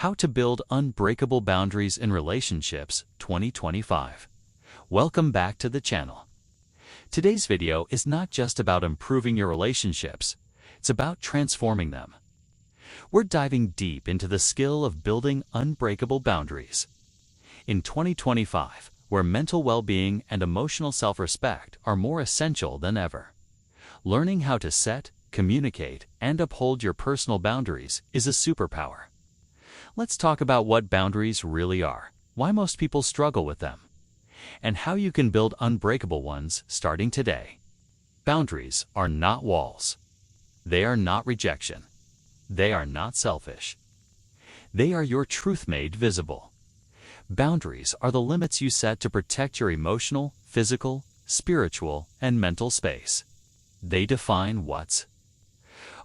How to Build Unbreakable Boundaries in Relationships 2025. Welcome back to the channel. Today's video is not just about improving your relationships, it's about transforming them. We're diving deep into the skill of building unbreakable boundaries. In 2025, where mental well-being and emotional self-respect are more essential than ever, learning how to set, communicate, and uphold your personal boundaries is a superpower. Let's talk about what boundaries really are, why most people struggle with them, and how you can build unbreakable ones starting today. Boundaries are not walls. They are not rejection. They are not selfish. They are your truth made visible. Boundaries are the limits you set to protect your emotional, physical, spiritual, and mental space. They define what's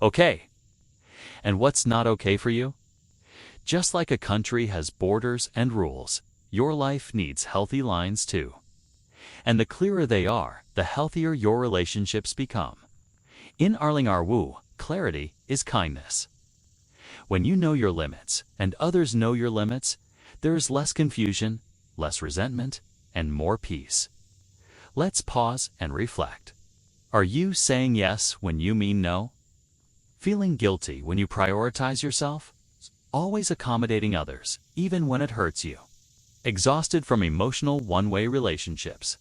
okay and what's not okay for you. Just like a country has borders and rules, your life needs healthy lines too. And the clearer they are, the healthier your relationships become. In Arling Arwu, clarity is kindness. When you know your limits and others know your limits, there is less confusion, less resentment, and more peace. Let's pause and reflect. Are you saying yes when you mean no? Feeling guilty when you prioritize yourself? Always accommodating others, even when it hurts you. Exhausted from emotional one-way relationships.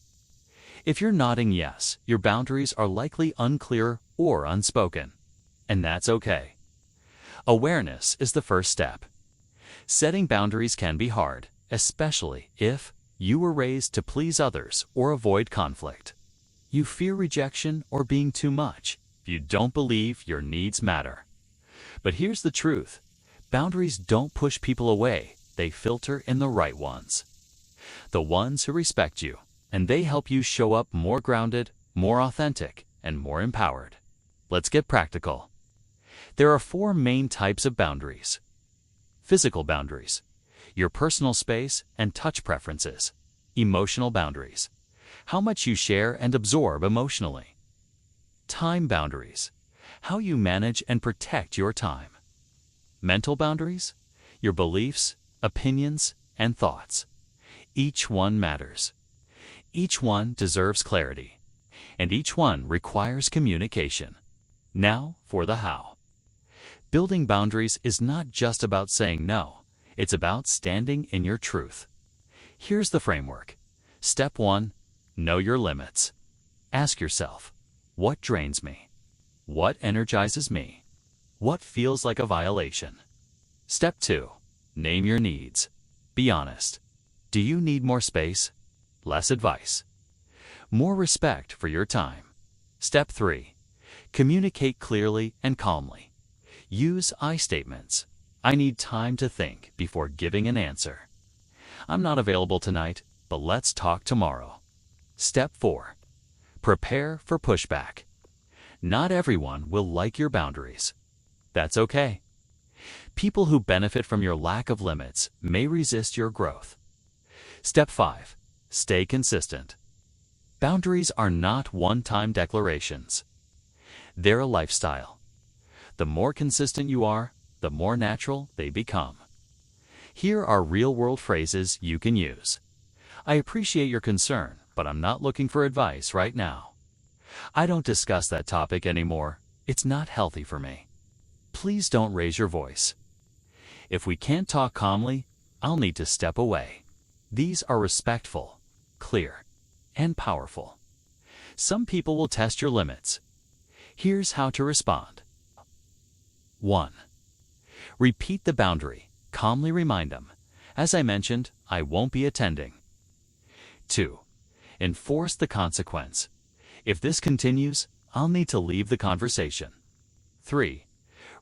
If you're nodding yes, your boundaries are likely unclear or unspoken. And that's okay. Awareness is the first step. Setting boundaries can be hard, especially if you were raised to please others or avoid conflict. You fear rejection or being too much. You don't believe your needs matter. But here's the truth. Boundaries don't push people away, they filter in the right ones. The ones who respect you, and they help you show up more grounded, more authentic, and more empowered. Let's get practical. There are 4 main types of boundaries. Physical boundaries, your personal space and touch preferences. Emotional boundaries, how much you share and absorb emotionally. Time boundaries, how you manage and protect your time. Mental boundaries, your beliefs, opinions, and thoughts. Each one matters. Each one deserves clarity. And each one requires communication. Now for the how. Building boundaries is not just about saying no. It's about standing in your truth. Here's the framework. Step 1. Know your limits. Ask yourself, what drains me? What energizes me? What feels like a violation? Step 2. Name your needs. Be honest. Do you need more space? Less advice? More respect for your time? Step 3. Communicate clearly and calmly. Use I statements. I need time to think before giving an answer. I'm not available tonight, but let's talk tomorrow. Step 4. Prepare for pushback. Not everyone will like your boundaries. That's okay. People who benefit from your lack of limits may resist your growth. Step 5. Stay consistent. Boundaries are not one-time declarations. They're a lifestyle. The more consistent you are, the more natural they become. Here are real-world phrases you can use. I appreciate your concern, but I'm not looking for advice right now. I don't discuss that topic anymore. It's not healthy for me. Please don't raise your voice. If we can't talk calmly, I'll need to step away. These are respectful, clear, and powerful. Some people will test your limits. Here's how to respond. 1. Repeat the boundary. Calmly remind them. As I mentioned, I won't be attending. 2. Enforce the consequence. If this continues, I'll need to leave the conversation. 3.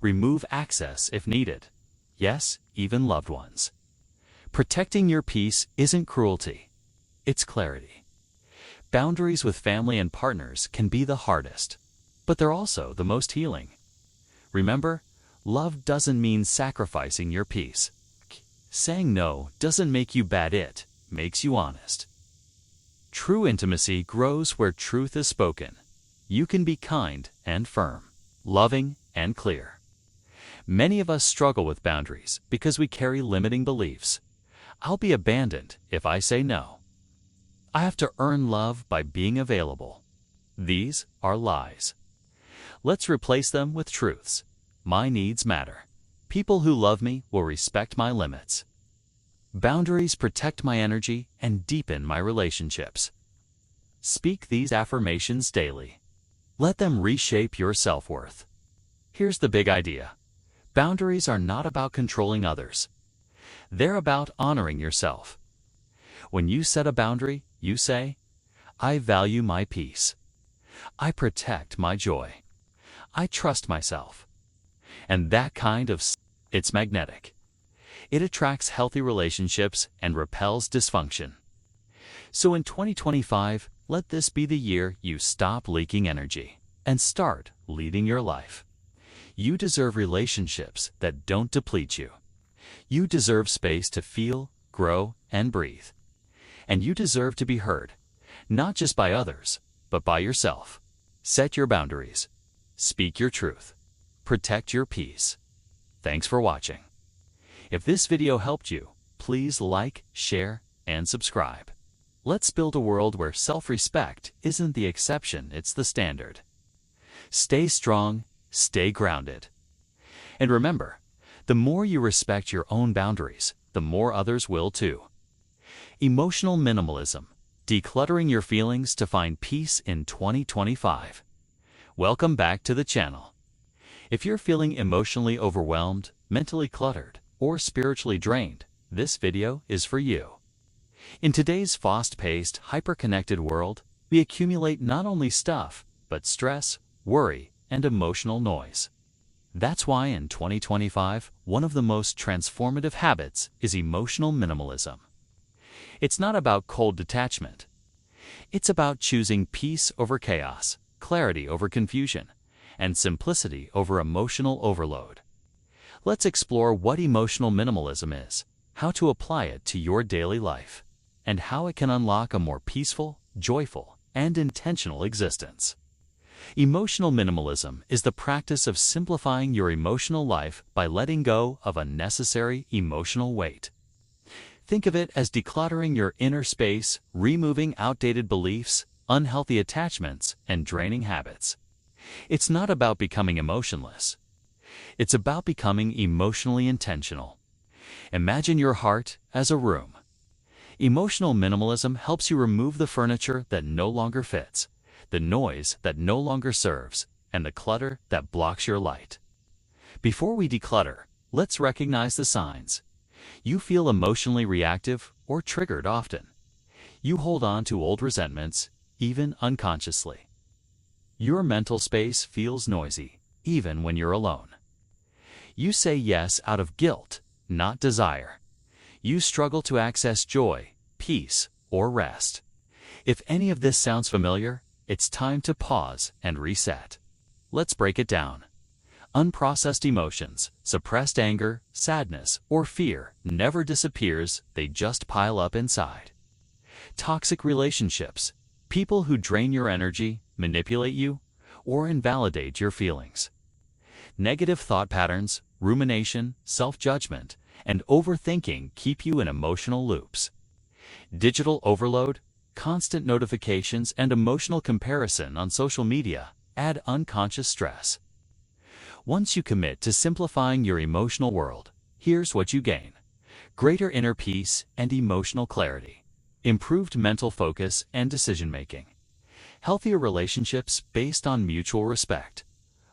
Remove access if needed. Yes, even loved ones. Protecting your peace isn't cruelty. It's clarity. Boundaries with family and partners can be the hardest, but they're also the most healing. Remember, love doesn't mean sacrificing your peace. Saying no doesn't make you bad, it makes you honest. True intimacy grows where truth is spoken. You can be kind and firm, loving and clear. Many of us struggle with boundaries because we carry limiting beliefs. I'll be abandoned if I say no. I have to earn love by being available. These are lies. Let's replace them with truths. My needs matter. People who love me will respect my limits. Boundaries protect my energy and deepen my relationships. Speak these affirmations daily. Let them reshape your self-worth. Here's the big idea. Boundaries are not about controlling others. They're about honoring yourself. When you set a boundary, you say, I value my peace. I protect my joy. I trust myself. And that kind of it's magnetic. It attracts healthy relationships and repels dysfunction. So in 2025, let this be the year you stop leaking energy and start leading your life. You deserve relationships that don't deplete you. You deserve space to feel, grow, and breathe. And you deserve to be heard, not just by others, but by yourself. Set your boundaries. Speak your truth. Protect your peace. Thanks for watching. If this video helped you, please like, share, and subscribe. Let's build a world where self-respect isn't the exception, it's the standard. Stay strong, stay grounded. And remember, the more you respect your own boundaries, the more others will too. Emotional minimalism, decluttering your feelings to find peace in 2025. Welcome back to the channel. If you're feeling emotionally overwhelmed, mentally cluttered, or spiritually drained, this video is for you. In today's fast-paced, hyper-connected world, we accumulate not only stuff, but stress, worry, and emotional noise. That's why in 2025, one of the most transformative habits is emotional minimalism. It's not about cold detachment. It's about choosing peace over chaos, clarity over confusion, and simplicity over emotional overload. Let's explore what emotional minimalism is, how to apply it to your daily life, and how it can unlock a more peaceful, joyful, and intentional existence. Emotional minimalism is the practice of simplifying your emotional life by letting go of unnecessary emotional weight. Think of it as decluttering your inner space, removing outdated beliefs, unhealthy attachments, and draining habits. It's not about becoming emotionless. It's about becoming emotionally intentional. Imagine your heart as a room. Emotional minimalism helps you remove the furniture that no longer fits, the noise that no longer serves, and the clutter that blocks your light. Before we declutter, let's recognize the signs. You feel emotionally reactive or triggered often. You hold on to old resentments, even unconsciously. Your mental space feels noisy, even when you're alone. You say yes out of guilt, not desire. You struggle to access joy, peace, or rest. If any of this sounds familiar, it's time to pause and reset. Let's break it down. Unprocessed emotions, suppressed anger, sadness, or fear never disappears, they just pile up inside. Toxic relationships, people who drain your energy, manipulate you, or invalidate your feelings. Negative thought patterns, rumination, self-judgment, and overthinking keep you in emotional loops. Digital overload, constant notifications, and emotional comparison on social media add unconscious stress. Once you commit to simplifying your emotional world, here's what you gain: greater inner peace and emotional clarity, improved mental focus and decision-making, healthier relationships based on mutual respect,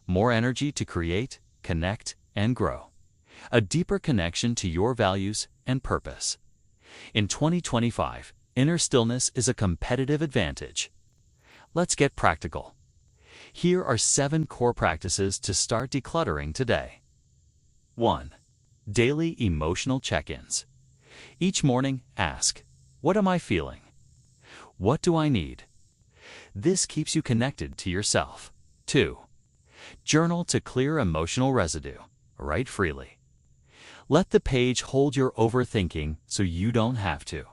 more energy to create, connect, and grow, a deeper connection to your values and purpose. In 2025, inner stillness is a competitive advantage. Let's get practical. Here are 7 core practices to start decluttering today. 1. Daily emotional check-ins. Each morning, ask, what am I feeling? What do I need? This keeps you connected to yourself. 2. Journal to clear emotional residue. Write freely. Let the page hold your overthinking so you don't have to.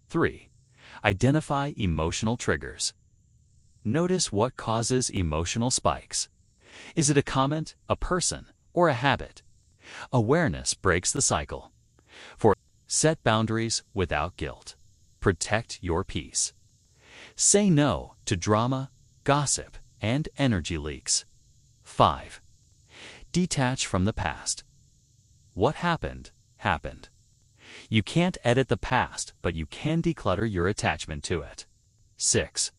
3. Identify emotional triggers. Notice what causes emotional spikes. Is it a comment, a person, or a habit? Awareness breaks the cycle. 4. Set boundaries without guilt. Protect your peace. Say no to drama, gossip, and energy leaks. 5. Detach from the past. What happened, happened. You can't edit the past, but you can declutter your attachment to it. 6.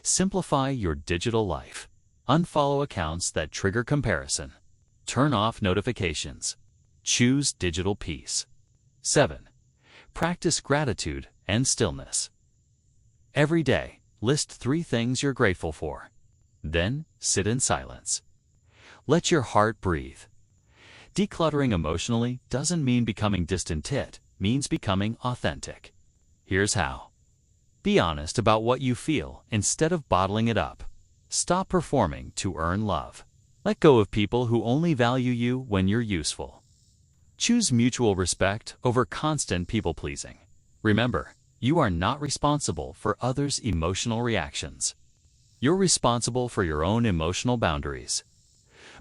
Simplify your digital life. Unfollow accounts that trigger comparison. Turn off notifications. Choose digital peace. 7. Practice gratitude and stillness. Every day, list 3 things you're grateful for. Then, sit in silence. Let your heart breathe. Decluttering emotionally doesn't mean becoming distant, it means becoming authentic. Here's how. Be honest about what you feel instead of bottling it up. Stop performing to earn love. Let go of people who only value you when you're useful. Choose mutual respect over constant people-pleasing. Remember, you are not responsible for others' emotional reactions. You're responsible for your own emotional boundaries.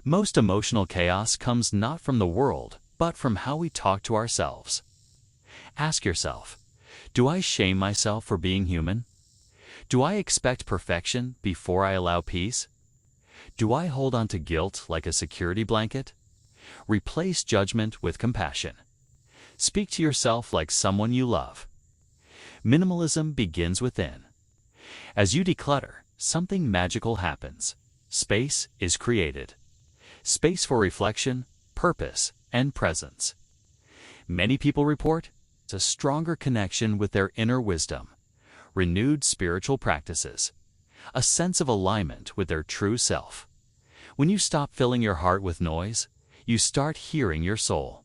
Most emotional chaos comes not from the world, but from how we talk to ourselves. Ask yourself, do I shame myself for being human? Do I expect perfection before I allow peace? Do I hold on to guilt like a security blanket? Replace judgment with compassion. Speak to yourself like someone you love. Minimalism begins within. As you declutter, something magical happens. Space is created. Space for reflection, purpose, and presence. Many people report a stronger connection with their inner wisdom, renewed spiritual practices, a sense of alignment with their true self. When you stop filling your heart with noise, you start hearing your soul.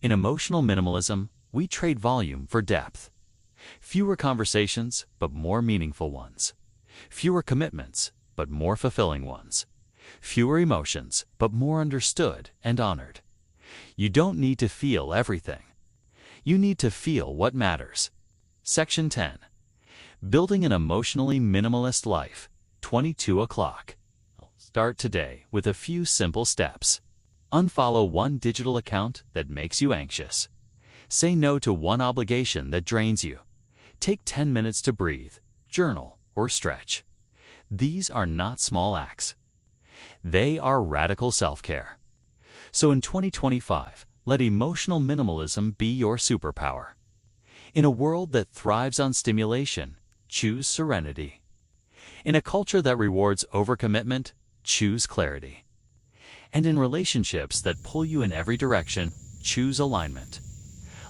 In emotional minimalism, we trade volume for depth. Fewer conversations, but more meaningful ones. Fewer commitments, but more fulfilling ones. Fewer emotions, but more understood and honored. You don't need to feel everything. You need to feel what matters. Section 10. Building an emotionally minimalist life, 22 o'clock. Start today with a few simple steps. Unfollow one digital account that makes you anxious. Say no to one obligation that drains you. Take 10 minutes to breathe, journal, or stretch. These are not small acts. They are radical self-care. So in 2025, let emotional minimalism be your superpower. In a world that thrives on stimulation, choose serenity. In a culture that rewards overcommitment, choose clarity. And in relationships that pull you in every direction, choose alignment.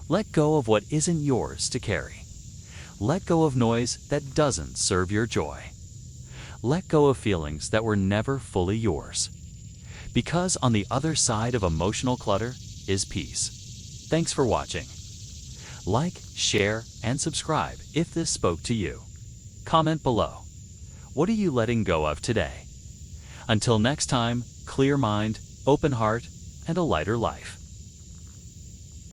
Let go of what isn't yours to carry. Let go of noise that doesn't serve your joy. Let go of feelings that were never fully yours. Because on the other side of emotional clutter is peace. Thanks for watching. Like, share, and subscribe if this spoke to you. Comment below. What are you letting go of today? Until next time, clear mind, open heart, and a lighter life.